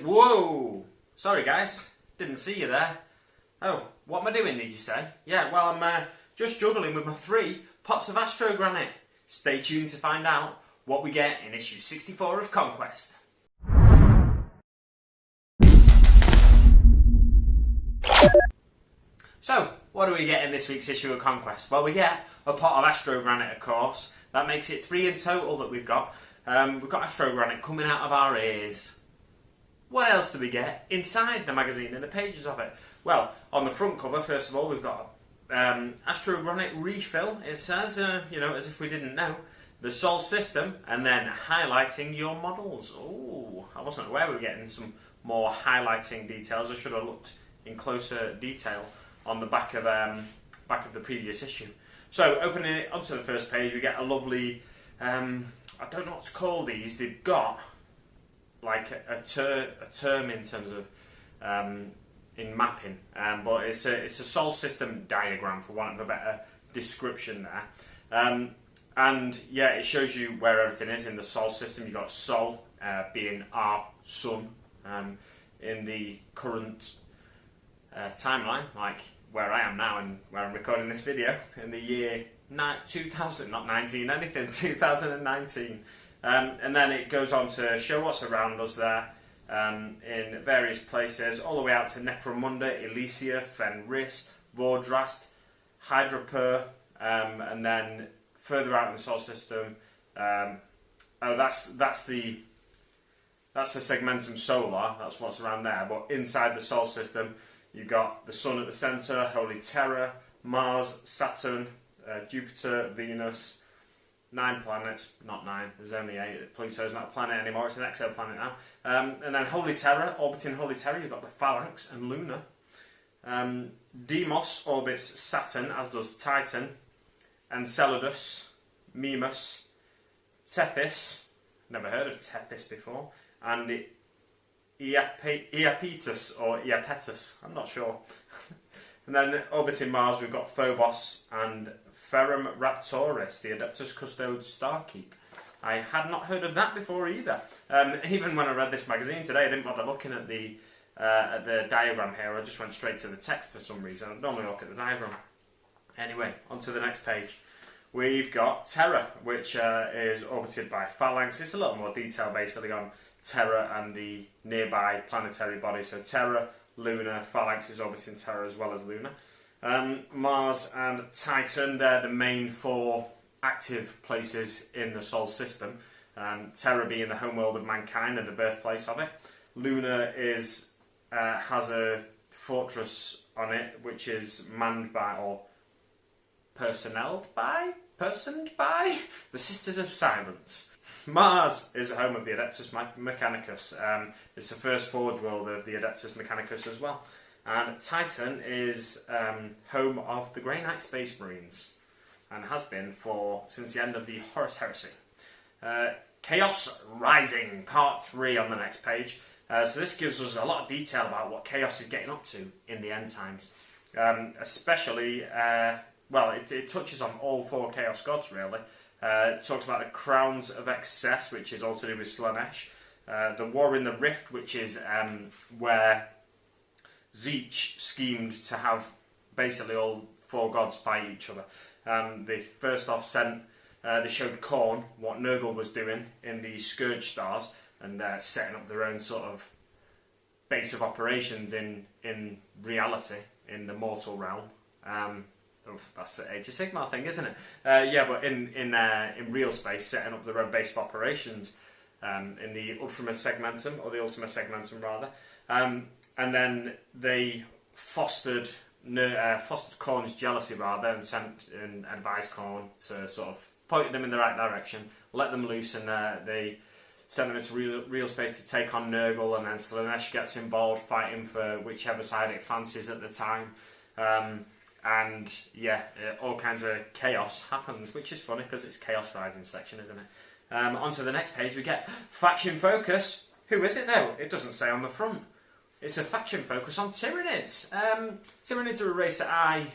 Whoa! Sorry guys, didn't see you there. Oh, what am I doing, did you say? Yeah, well I'm just juggling with my 3 pots of Astrogranite. Stay tuned to find out what we get in issue 64 of Conquest. So, what do we get in this week's issue of Conquest? Well, we get a pot of Astrogranite, of course. That makes it 3 in total that we've got. We've got Astrogranite coming out of our ears. What else do we get inside the magazine and the pages of it? Well, on the front cover, first of all, we've got Astrogranite refill. It says, as if we didn't know, the Sol system, and then highlighting your models. Oh, I wasn't aware we were getting some more highlighting details. I should have looked in closer detail on the back of the previous issue. So, opening it onto the first page, we get a lovely, I don't know what to call these. They've got like a term in terms of in mapping, but it's a Sol system diagram, for want of a better description there. And yeah, it shows you where everything is in the Sol system. You've got Sol being our sun in the current timeline, like where I am now and where I'm recording this video, in the year 2000, not 19 anything, 2019. And then it goes on to show what's around us there in various places, all the way out to Necromunda, Elysia, Fenris, Vordrast, Hydropur, and then further out in the Sol system. That's the Segmentum Solar. That's what's around there. But inside the Sol system, you've got the Sun at the centre, Holy Terror, Mars, Saturn, Jupiter, Venus, 9 planets, not 9, there's only 8. Pluto's not a planet anymore, it's an exoplanet now. And then Holy Terror, orbiting Holy Terror, you've got the Phalanx and Luna. Deimos orbits Saturn, as does Titan, Enceladus, Mimas, Tethys, never heard of Tethys before, and Iapetus or Iapetus, I'm not sure. And then orbiting Mars, we've got Phobos and Ferrum Raptoris, the Adeptus Custodes Starkeep. I had not heard of that before either. Even when I read this magazine today, I didn't bother looking at the diagram here. I just went straight to the text for some reason. I normally look at the diagram. Anyway, on to the next page. We've got Terra, which is orbited by Phalanx. It's a little more detail basically on Terra and the nearby planetary body. So Terra, Luna, Phalanx is orbiting Terra as well as Luna. Mars and Titan, they're the main 4 active places in the Sol system. Terra being the homeworld of mankind and the birthplace of it. Luna has a fortress on it which is manned by, or personed by the Sisters of Silence. Mars is the home of the Adeptus Mechanicus. It's the first forge world of the Adeptus Mechanicus as well. And Titan is home of the Grey Knight Space Marines, and has been since the end of the Horus Heresy. Chaos Rising, Part 3 on the next page. So this gives us a lot of detail about what Chaos is getting up to in the end times. Especially, it touches on all 4 Chaos Gods really. It talks about the Crowns of Excess, which is all to do with Slaanesh. The War in the Rift, which is where Tzeentch schemed to have basically all 4 gods fight each other. They first off they showed Khorne what Nurgle was doing in the Scourge Stars, and setting up their own sort of base of operations in reality, in the mortal realm. That's the Age of Sigmar thing, isn't it? But in real space, setting up their own base of operations in the Ultima Segmentum, or the Ultima Segmentum rather. And then they fostered Khorne's jealousy rather, and advised Khorne to sort of point them in the right direction, let them loose, and they sent them into real space to take on Nurgle, and then Slaanesh gets involved, fighting for whichever side it fancies at the time. And yeah, all kinds of chaos happens, which is funny because it's Chaos Rising section, isn't it? On to the next page, we get Faction Focus. Who is it though? It doesn't say on the front. It's a faction focus on Tyranids. Tyranids are a race that I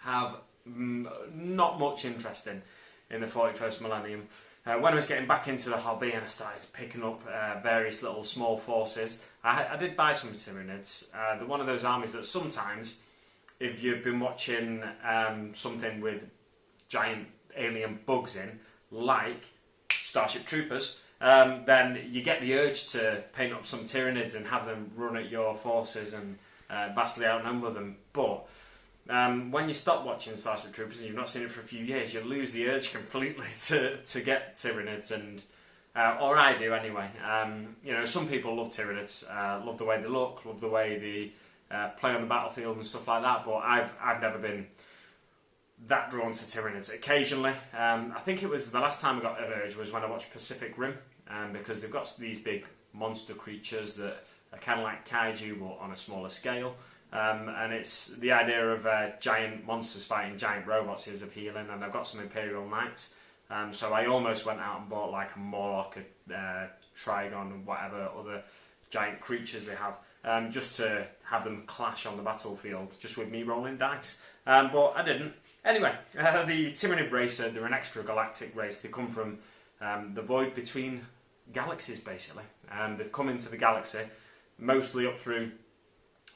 have not much interest in the 41st millennium. when I was getting back into the hobby and I started picking up various little small forces, I did buy some Tyranids. They're one of those armies that sometimes, if you've been watching something with giant alien bugs in, like Starship Troopers, then you get the urge to paint up some Tyranids and have them run at your forces and vastly outnumber them. But when you stop watching Starship Troopers and you've not seen it for a few years, you lose the urge completely to get Tyranids, and or I do anyway. You know, some people love Tyranids, love the way they look, love the way they play on the battlefield and stuff like that. But I've never been that drawn to Tyranids. Occasionally, I think it was the last time I got an urge was when I watched Pacific Rim, because they've got these big monster creatures that are kind of like kaiju but on a smaller scale. And it's the idea of giant monsters fighting giant robots is appealing, and I've got some Imperial Knights, so I almost went out and bought like a Morlock, a Trigon, and whatever other giant creatures they have, just to have them clash on the battlefield, just with me rolling dice, but I didn't. Anyway, the Tyranid race, they're an extragalactic race. They come from the void between galaxies, basically. They've come into the galaxy, mostly up through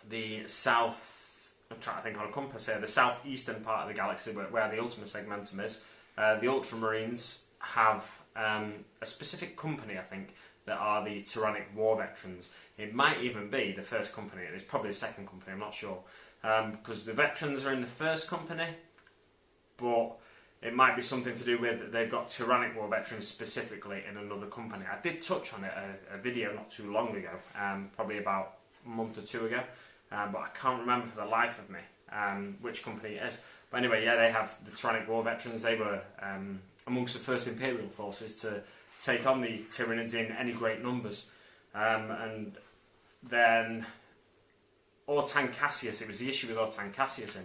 the south, I'm trying to think on a compass here, the southeastern part of the galaxy where the Ultima Segmentum is. The Ultramarines have a specific company, I think, that are the Tyrannic War Veterans. It might even be the first company, and it's probably the second company, I'm not sure. Because the veterans are in the first company, but it might be something to do with they've got Tyrannic War Veterans specifically in another company. I did touch on it, a video not too long ago, probably about a month or two ago. But I can't remember for the life of me which company it is. But anyway, yeah, they have the Tyrannic War Veterans. They were amongst the first Imperial forces to take on the Tyranids in any great numbers. And then Ortan Cassius, it was the issue with Ortan Cassius,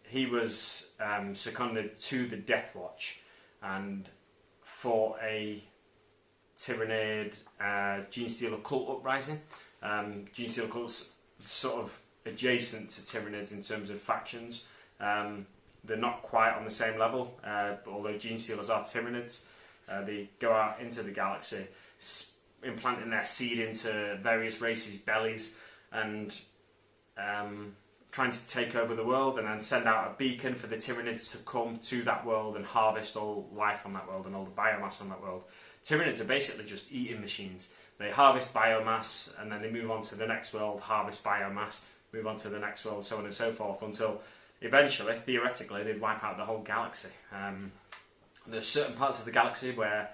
he was seconded to the Death Watch and fought a Tyranid Genestealer cult uprising. Genestealer cults sort of adjacent to Tyranids in terms of factions. They're not quite on the same level, but although Genestealers are Tyranids, they go out into the galaxy, implanting their seed into various races' bellies, and trying to take over the world, and then send out a beacon for the Tyranids to come to that world and harvest all life on that world and all the biomass on that world. Tyranids are basically just eating machines. They harvest biomass, and then they move on to the next world, harvest biomass, move on to the next world, so on and so forth, until eventually, theoretically, they'd wipe out the whole galaxy. There's certain parts of the galaxy where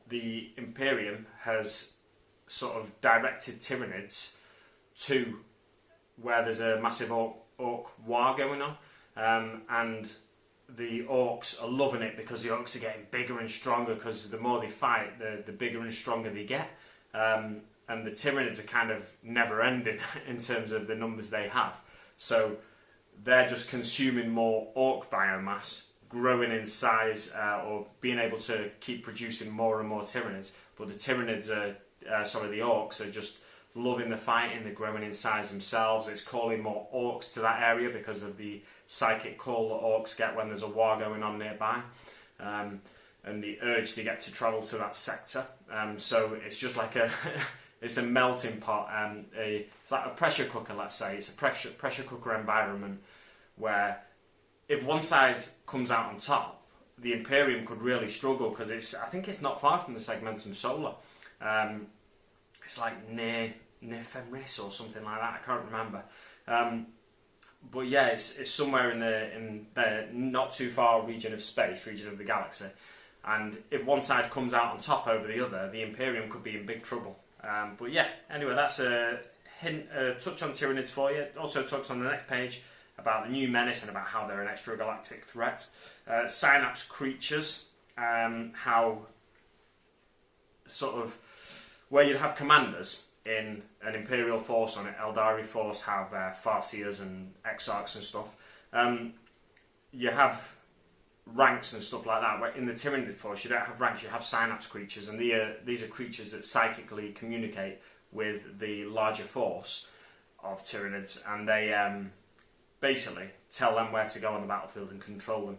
the Imperium has sort of directed Tyranids to where there's a massive orc war going on, and the orcs are loving it because the orcs are getting bigger and stronger, because the more they fight, the bigger and stronger they get. And the Tyranids are kind of never ending in terms of the numbers they have. So they're just consuming more orc biomass, growing in size, or being able to keep producing more and more Tyranids. But the Tyranids the orcs are just loving the fighting, they're growing in size themselves. It's calling more orcs to that area because of the psychic call that orcs get when there's a war going on nearby, and the urge they get to travel to that sector. So it's just like it's a melting pot, it's like a pressure cooker, let's say. It's a pressure cooker environment where if one side comes out on top, the Imperium could really struggle, because I think it's not far from the Segmentum Solar. It's like near Fenris or something like that. I can't remember. But yeah, it's somewhere in the not too far region of the galaxy. And if one side comes out on top over the other, the Imperium could be in big trouble. But yeah, anyway, that's a touch on Tyranids for you. It also talks on the next page about the new menace and about how they're an extragalactic threat. Synapse creatures, how sort of where you'd have commanders in an Imperial force on it, Eldari force have Farseers and Exarchs and stuff. You have ranks and stuff like that, where in the Tyranid force you don't have ranks, you have synapse creatures, and these are creatures that psychically communicate with the larger force of Tyranids, and they basically tell them where to go on the battlefield and control them.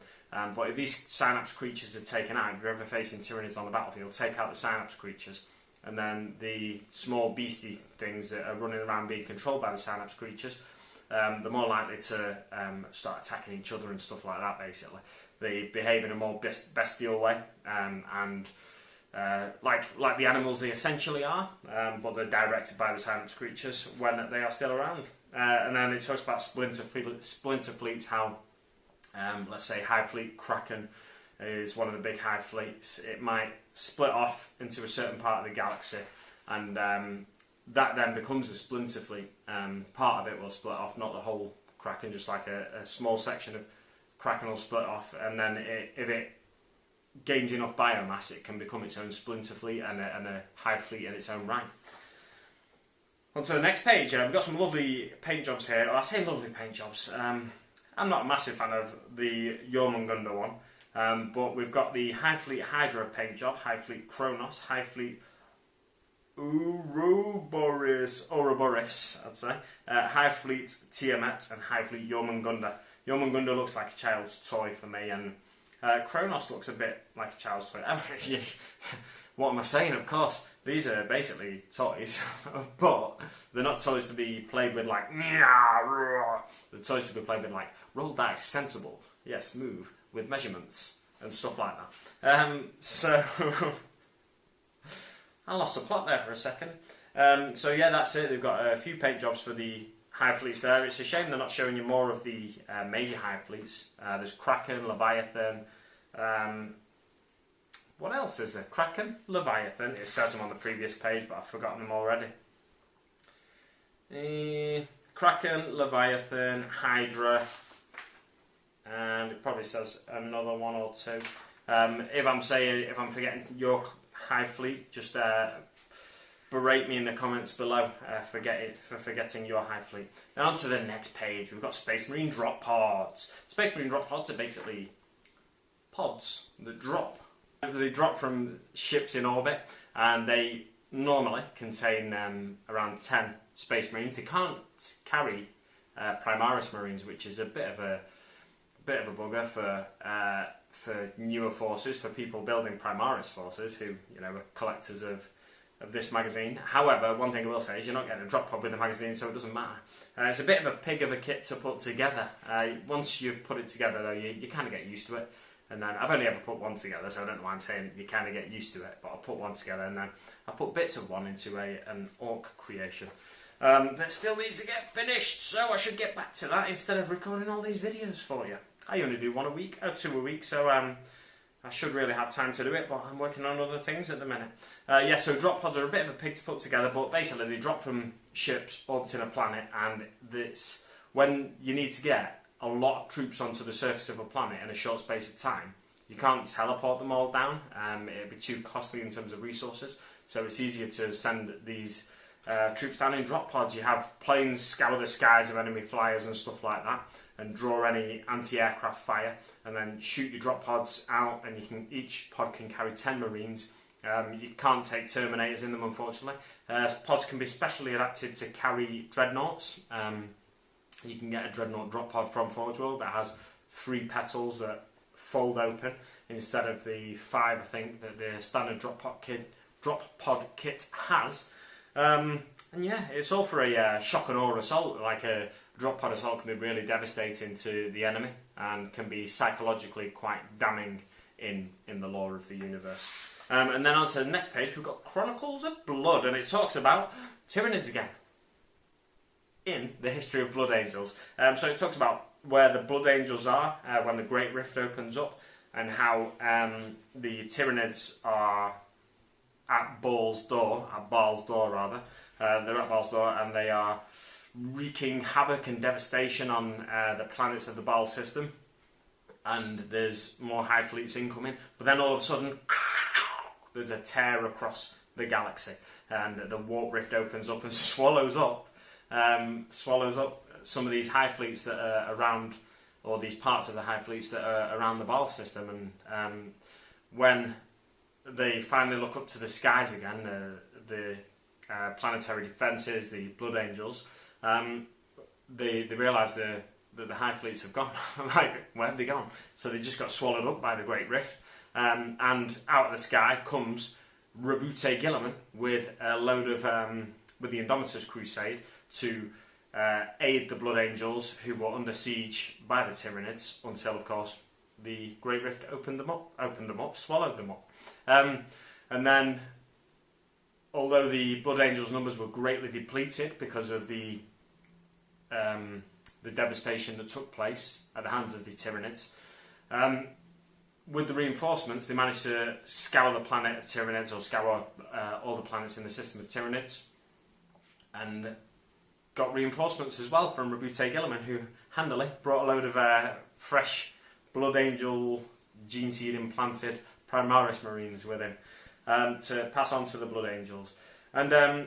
But if these synapse creatures are taken out, if you're ever facing Tyranids on the battlefield, take out the synapse creatures, and then the small beastie things that are running around being controlled by the synapse creatures, they're more likely to start attacking each other and stuff like that, basically. They behave in a more bestial way, and like the animals they essentially are, but they're directed by the synapse creatures when they are still around. And then it talks about splinter fleets, how, let's say, Hive Fleet Kraken is one of the big Hive Fleets. It might split off into a certain part of the galaxy, and that then becomes a splinter fleet. Part of it will split off, not the whole Kraken, just like a small section of Kraken will split off, and then if it gains enough biomass, it can become its own splinter fleet and a Hive Fleet in its own right. On to the next page, we've got some lovely paint jobs here. I say lovely paint jobs. I'm not a massive fan of the Jormungandr one, but we've got the Hive Fleet Hydra paint job, Hive Fleet Kronos, Hive Fleet Ouroboros, I'd say, Hive Fleet Tiamat, and Hive Fleet Jormungandr. Jormungandr looks like a child's toy for me, and Kronos looks a bit like a child's toy. I mean, what am I saying? Of course, these are basically toys, but they're not toys to be played with like, they're toys to be played with like, roll dice, sensible, yes, move, with measurements, and stuff like that. So, I lost the plot there for a second. So yeah, that's it. They've got a few paint jobs for the Hive Fleets there. It's a shame they're not showing you more of the major Hive Fleets. There's Kraken, Leviathan, what else is there? Kraken, Leviathan. It says them on the previous page, but I've forgotten them already. Kraken, Leviathan, Hydra, and it probably says another one or two. If I'm forgetting your Hive Fleet, just berate me in the comments below for forgetting your Hive Fleet. Now on to the next page. We've got Space Marine drop pods. Space Marine drop pods are basically pods that drop. They drop from ships in orbit, and they normally contain around 10 Space Marines. They can't carry Primaris Marines, which is a bit of a bugger for newer forces, for people building Primaris forces who are collectors of this magazine. However, one thing I will say is you're not getting a drop pod with the magazine, so it doesn't matter. It's a bit of a pig of a kit to put together. Once you've put it together, though, you kind of get used to it. And then I've only ever put one together, so I don't know why I'm saying you kind of get used to it. But I'll put one together, and then I put bits of one into an orc creation that still needs to get finished. So I should get back to that instead of recording all these videos for you. I only do one a week, or two a week, so I should really have time to do it, but I'm working on other things at the minute. Yeah, so drop pods are a bit of a pig to put together, but basically they drop from ships orbiting a planet, and it's when you need to get a lot of troops onto the surface of a planet in a short space of time. You can't teleport them all down, it'd be too costly in terms of resources, so it's easier to send these troops down in drop pods. You have planes scour the skies of enemy flyers and stuff like that, and draw any anti-aircraft fire, and then shoot your drop pods out, and each pod can carry 10 Marines. You can't take Terminators in them, unfortunately. Pods can be specially adapted to carry Dreadnoughts. You can get a Dreadnought drop pod from Forge World that has 3 petals that fold open instead of the 5, I think, that the standard drop pod kit has. And yeah, it's all for a shock and awe assault. Like a drop pod assault can be really devastating to the enemy and can be psychologically quite damning in the lore of the universe. And then on to the next page, we've got Chronicles of Blood, and it talks about Tyranids again in the history of Blood Angels. So it talks about where the Blood Angels are when the Great Rift opens up, and how the Tyranids are at Baal's door, rather. They're at Baal's door, and they are wreaking havoc and devastation on the planets of the Baal system. And there's more Hive Fleets incoming, but then all of a sudden there's a tear across the galaxy, and the Warp Rift opens up and swallows up some of these Hive Fleets that are around, or these parts of the Hive Fleets that are around the Baal system. And when they finally look up to the skies again, the planetary defences, the Blood Angels, they realise that the High Fleets have gone. I'm like, where have they gone? So they just got swallowed up by the Great Rift. And out of the sky comes Rabute Gilliman with a load of with the Indomitus Crusade to aid the Blood Angels, who were under siege by the Tyranids until, of course, the Great Rift opened them up, swallowed them up. And then, although the Blood Angels' numbers were greatly depleted because of the devastation that took place at the hands of the Tyranids, with the reinforcements, they managed to scour the planet of Tyranids, or scour all the planets in the system of Tyranids, and got reinforcements as well from Rabute Gilliman, who handily brought a load of fresh Blood Angel gene seed implanted Primaris Marines with him to pass on to the Blood Angels. And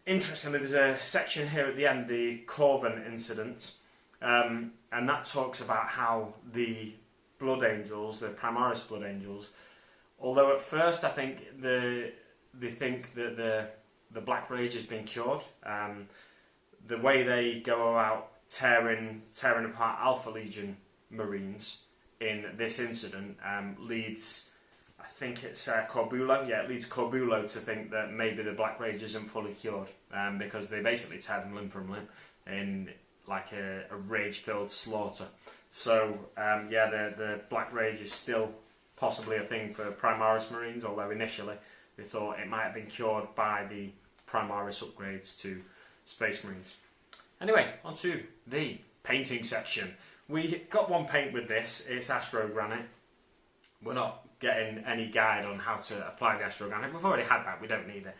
interestingly, there's a section here at the end, the Corvan incident, and that talks about how the Blood Angels, the Primaris Blood Angels, although at first I think they think that the Black Rage has been cured, the way they go about tearing apart Alpha Legion Marines in this incident leads, I think it's Corbulo, it leads Corbulo to think that maybe the Black Rage isn't fully cured, because they basically tear them limb from limb in like a rage-filled slaughter. So the Black Rage is still possibly a thing for Primaris Marines, although initially they thought it might have been cured by the Primaris upgrades to Space Marines. Anyway, on to the painting section. We got one paint with this, it's Astrogranite. We're not getting any guide on how to apply the Astrogranite. We've already had that, we don't need it.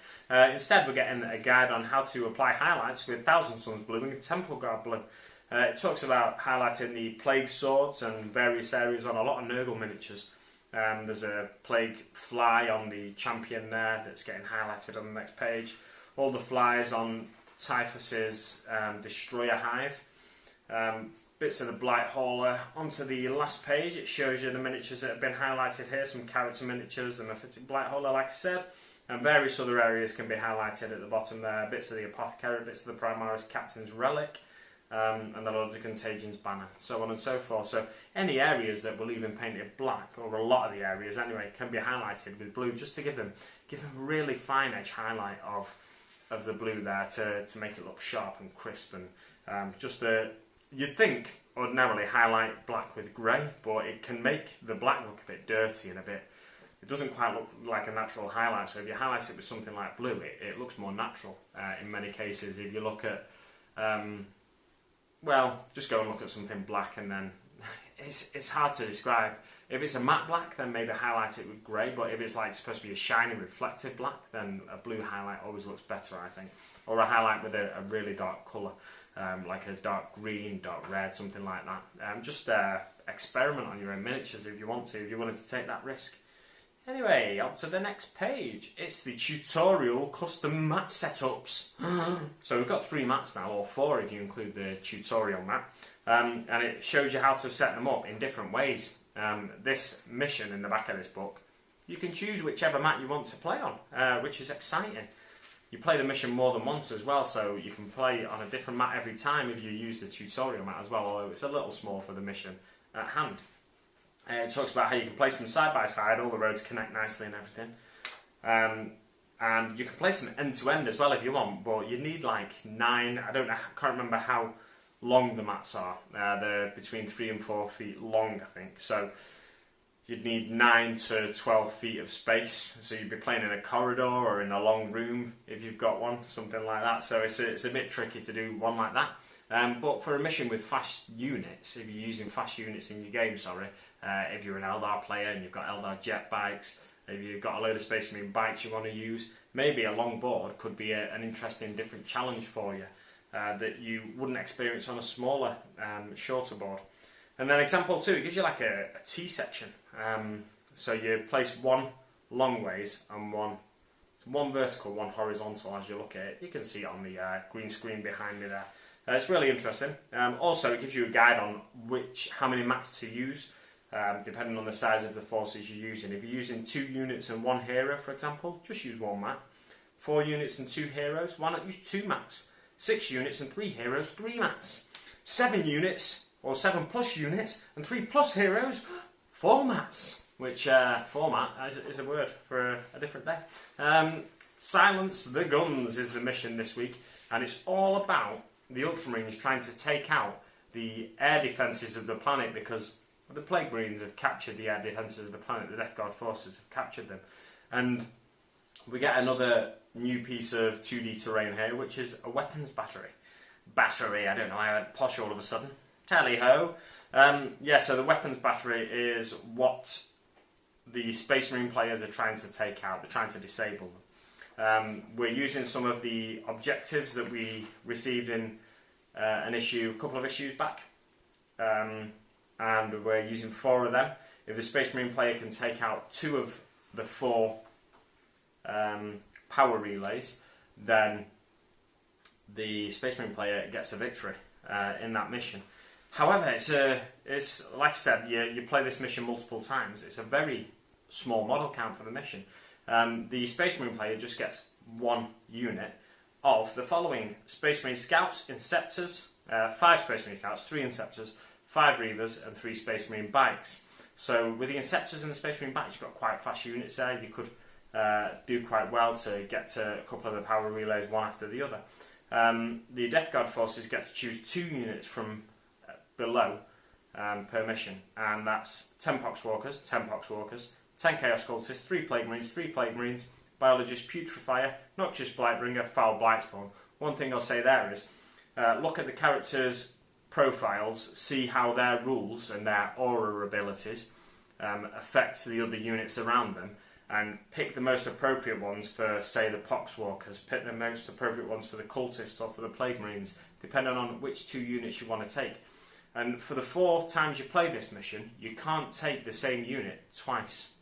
Instead, we're getting a guide on how to apply highlights with Thousand Suns Blue and Temple Guard Blue. It talks about highlighting the Plague Swords and various areas on a lot of Nurgle miniatures. There's a Plague Fly on the Champion there that's getting highlighted on the next page. All the flies on Typhus's Destroyer Hive. Bits of the Blight Hauler. Onto the last page, it shows you the miniatures that have been highlighted here, some character miniatures, the Mephitic Blight Hauler, like I said, and various other areas can be highlighted at the bottom there. Bits of the Apothecary, bits of the Primaris Captain's Relic, and the Lord of the Contagion's Banner, so on and so forth. So any areas that were leaving painted black, or a lot of the areas anyway, can be highlighted with blue, just to give them a really fine edge highlight of the blue there to make it look sharp and crisp, and you'd think ordinarily highlight black with grey, but it can make the black look a bit dirty and it doesn't quite look like a natural highlight. So if you highlight it with something like blue, it looks more natural in many cases. If you look at, just go and look at something black, and then it's hard to describe. If it's a matte black, then maybe highlight it with grey, but if it's like supposed to be a shiny reflective black, then a blue highlight always looks better, I think. Or a highlight with a really dark colour. Like a dark green, dark red, something like that. Just experiment on your own miniatures if you want to, if you're willing to take that risk. Anyway, on to the next page. It's the tutorial custom mat setups. So we've got 3 mats now, or 4 if you include the tutorial mat. And it shows you how to set them up in different ways. This mission in the back of this book, you can choose whichever mat you want to play on, which is exciting. You play the mission more than once as well, so you can play on a different mat every time if you use the tutorial mat as well, although it's a little small for the mission at hand. It talks about how you can place them side by side, all the roads connect nicely and everything. And you can place them end to end as well if you want, but you need like 9, I can't remember how long the mats are. They're between 3 and 4 feet long, I think. So you'd need 9 to 12 feet of space, so you'd be playing in a corridor or in a long room if you've got one, something like that. So it's a bit tricky to do one like that. But for a mission with fast units, if you're using fast units in your game, if you're an Eldar player and you've got Eldar jet bikes, if you've got a load of Space Marine bikes you want to use, maybe a long board could be an interesting, different challenge for you that you wouldn't experience on a smaller, shorter board. And then example 2, it gives you like a T section. So you place one long ways and one vertical, one horizontal as you look at it. You can see it on the green screen behind me there. It's really interesting. Also, it gives you a guide on how many mats to use, depending on the size of the forces you're using. If you're using 2 units and 1 hero, for example, just use 1 mat. 4 units and 2 heroes, why not use 2 mats? 6 units and 3 heroes, 3 mats. 7 units, or 7+ units, and 3+ heroes, formats. Which format is a word for a different day. Silence the guns is the mission this week, and it's all about the Ultramarines trying to take out the air defences of the planet, because the Plague Marines have captured the air defences of the planet. The Death Guard forces have captured them, and we get another new piece of 2D terrain here, which is a weapons battery. I don't know, I went posh all of a sudden. Tally-ho! So the weapons battery is what the Space Marine players are trying to take out. They're trying to disable them. We're using some of the objectives that we received in a couple of issues back, and we're using 4 of them. If the Space Marine player can take out 2 of the 4 power relays, then the Space Marine player gets a victory in that mission. However, it's like I said, you play this mission multiple times. It's a very small model count for the mission. The Space Marine player just gets 1 unit of the following: Space Marine Scouts, Inceptors, 5 Space Marine Scouts, 3 Inceptors, 5 Reavers, and 3 Space Marine Bikes. So with the Inceptors and the Space Marine Bikes, you've got quite fast units there. You could do quite well to get to a couple of the power relays one after the other. The Death Guard forces get to choose 2 units from below per mission, and that's 10 Poxwalkers, 10 Chaos Cultists, 3 Plague Marines, Biologist, Putrefier, Noxious Blightbringer, Foul Blightspawn. One thing I'll say there is, look at the characters' profiles, see how their rules and their aura abilities affect the other units around them, and pick the most appropriate ones for, say, the Poxwalkers, pick the most appropriate ones for the Cultists or for the Plague Marines, depending on which 2 units you want to take. And for the 4 times you play this mission, you can't take the same unit twice.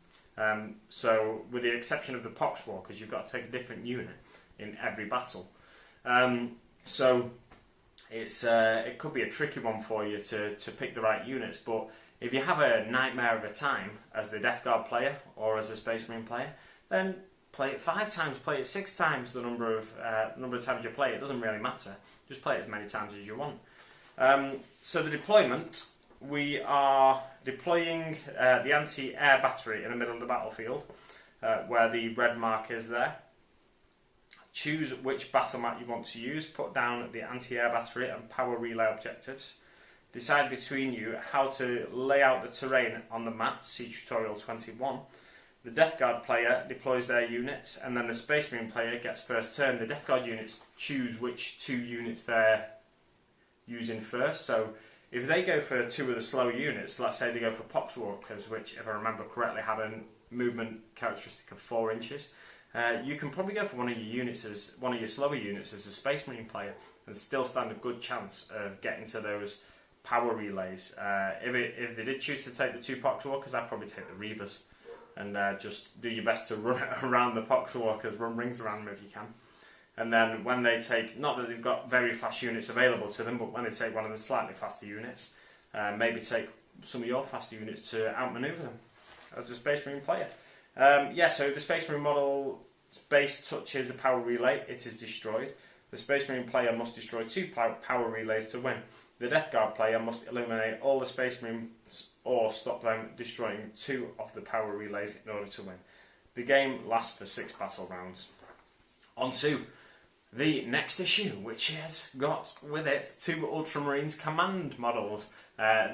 So, with the exception of the Poxwalkers, you've got to take a different unit in every battle. So, it could be a tricky one for you to pick the right units, but if you have a nightmare of a time as the Death Guard player or as a Space Marine player, then play it 5 times, play it 6 times the number of times you play it. It doesn't really matter. Just play it as many times as you want. So the deployment, we are deploying the anti-air battery in the middle of the battlefield, where the red mark is there. Choose which battle map you want to use, put down the anti-air battery and power relay objectives. Decide between you how to lay out the terrain on the map, see tutorial 21. The Death Guard player deploys their units, and then the Space Marine player gets first turn. The Death Guard units choose which 2 units they're using first. So if they go for 2 of the slower units, let's say they go for Poxwalkers, which, if I remember correctly, have a movement characteristic of 4 inches, you can probably go for one of your slower units as a Space Marine player, and still stand a good chance of getting to those power relays. If they did choose to take the 2 Poxwalkers, I'd probably take the Reavers, and just do your best to run around the Poxwalkers, run rings around them if you can. And then when they take, not that they've got very fast units available to them, but when they take one of the slightly faster units, maybe take some of your faster units to outmaneuver them as a Space Marine player. So the Space Marine model base touches a power relay, it is destroyed. The Space Marine player must destroy 2 power relays to win. The Death Guard player must eliminate all the Space Marines or stop them destroying 2 of the power relays in order to win. The game lasts for 6 battle rounds. On to the next issue, which has got with it 2 Ultramarines command models.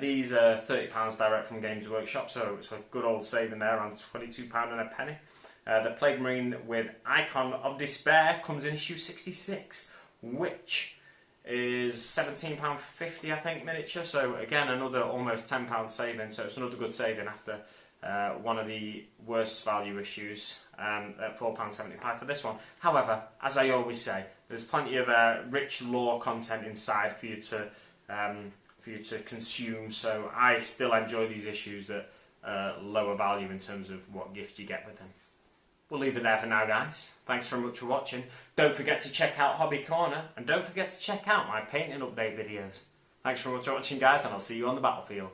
These are £30 direct from Games Workshop, so it's a good old saving there on £22 and a penny. The Plague Marine with Icon of Despair comes in issue 66, which is £17.50, I think, miniature. So again, another almost £10 saving. So it's another good saving after one of the worst value issues at £4.75 for this one. However, as I always say, there's plenty of rich lore content inside for you to consume. So I still enjoy these issues that are lower value in terms of what gift you get with them. We'll leave it there for now, guys. Thanks very much for watching. Don't forget to check out Hobby Corner, and don't forget to check out my painting update videos. Thanks very much for watching, guys, and I'll see you on the battlefield.